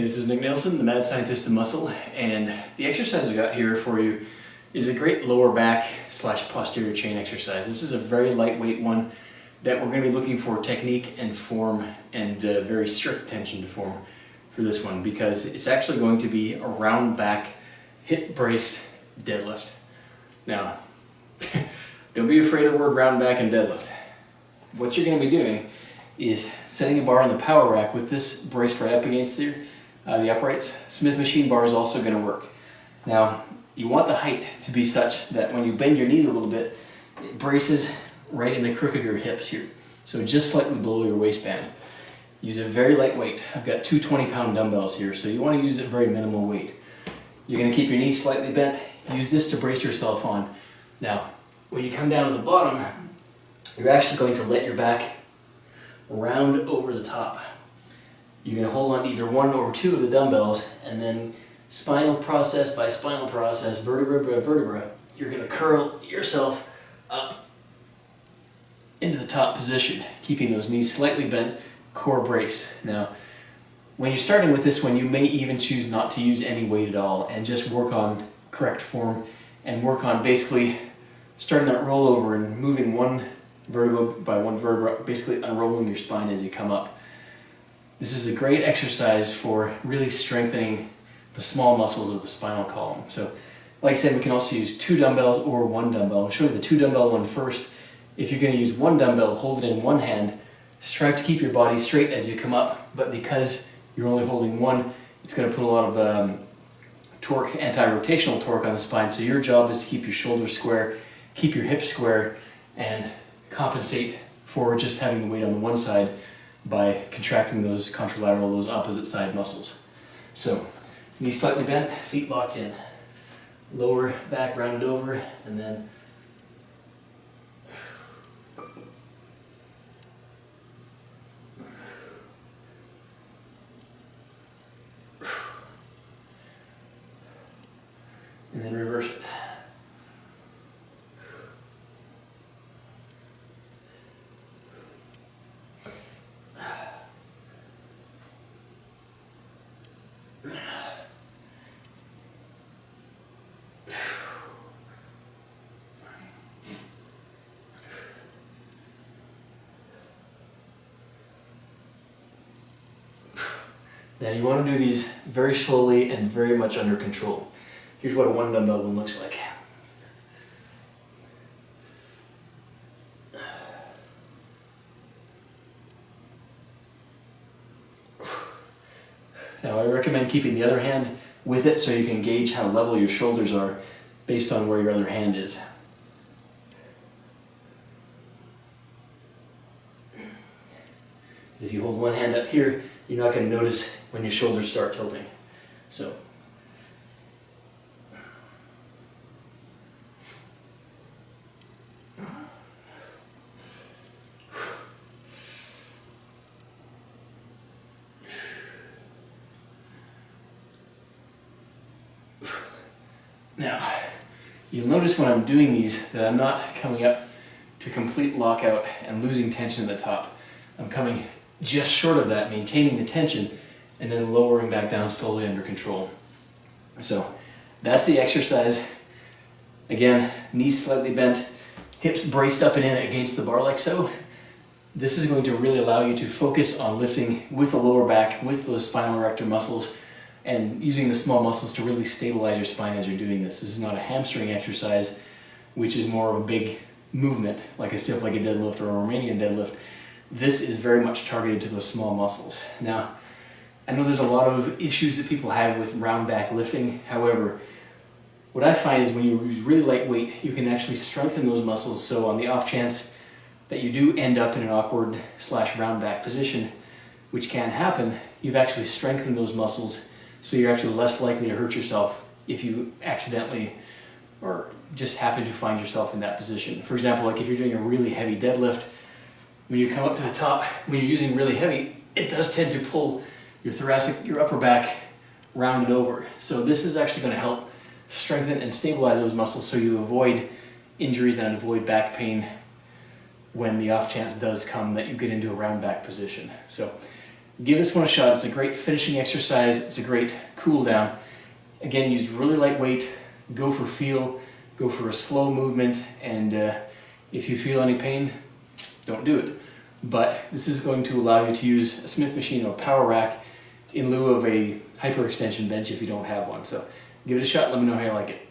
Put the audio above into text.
This is Nilsson, the mad scientist of muscle, and the exercise we got here for you is a great lower back / posterior chain exercise. This is a very lightweight one that we're going to be looking for technique and form and very strict attention to form for this one, because it's actually going to be a round back hip braced deadlift. Now, don't be afraid of the word round back and deadlift. What you're going to be doing is setting a bar on the power rack with this braced right up against the uprights. Smith machine bar is also going to work. Now, you want the height to be such that when you bend your knees a little bit, it braces right in the crook of your hips here. So just slightly below your waistband. Use a very light weight. I've got two 20-pound dumbbells here, so you want to use a very minimal weight. You're going to keep your knees slightly bent. Use this to brace yourself on. Now, when you come down to the bottom, you're actually going to let your back round over the top. You're going to hold on to either one or two of the dumbbells, and then spinal process by spinal process, vertebra by vertebra, you're going to curl yourself up into the top position, keeping those knees slightly bent, core braced. Now, when you're starting with this one, you may even choose not to use any weight at all and just work on correct form and work on basically starting that rollover and moving one vertebra by one vertebra, basically unrolling your spine as you come up. This is a great exercise for really strengthening the small muscles of the spinal column. So, like I said, we can also use two dumbbells or one dumbbell. I'll show you the two dumbbell one first. If you're going to use one dumbbell, hold it in one hand. Strive to keep your body straight as you come up, but because you're only holding one, it's going to put a lot of torque, anti-rotational torque on the spine. So your job is to keep your shoulders square, keep your hips square, and compensate for just having the weight on the one side by contracting those contralateral, those opposite side muscles. So, knees slightly bent, feet locked in. Lower back rounded over, and then reverse it. Now you want to do these very slowly and very much under control. Here's what a one dumbbell one looks like. Now I recommend keeping the other hand with it so you can gauge how level your shoulders are based on where your other hand is. If you hold one hand up here, you're not going to notice when your shoulders start tilting. So, now, you'll notice when I'm doing these that I'm not coming up to complete lockout and losing tension at the top. I'm coming just short of that, maintaining the tension, and then lowering back down slowly under control. So that's the exercise. Again, knees slightly bent, hips braced up and in against the bar like so. This is going to really allow you to focus on lifting with the lower back, with those spinal erector muscles, and using the small muscles to really stabilize your spine as you're doing this. This is not a hamstring exercise, which is more of a big movement, like a stiff legged deadlift or a Romanian deadlift. This is very much targeted to those small muscles. Now, I know there's a lot of issues that people have with round back lifting. However, what I find is when you use really light weight, you can actually strengthen those muscles. So on the off chance that you do end up in an awkward / round back position, which can happen, you've actually strengthened those muscles, so you're actually less likely to hurt yourself if you accidentally or just happen to find yourself in that position. For example, like if you're doing a really heavy deadlift, when you come up to the top, when you're using really heavy, it does tend to pull your thoracic, your upper back rounded over. So this is actually going to help strengthen and stabilize those muscles so you avoid injuries and avoid back pain when the off chance does come that you get into a round back position. So give this one a shot. It's a great finishing exercise. It's a great cool down. Again, use really lightweight, go for feel, go for a slow movement, and if you feel any pain, don't do it. But this is going to allow you to use a Smith machine or a power rack in lieu of a hyperextension bench if you don't have one. So give it a shot, let me know how you like it.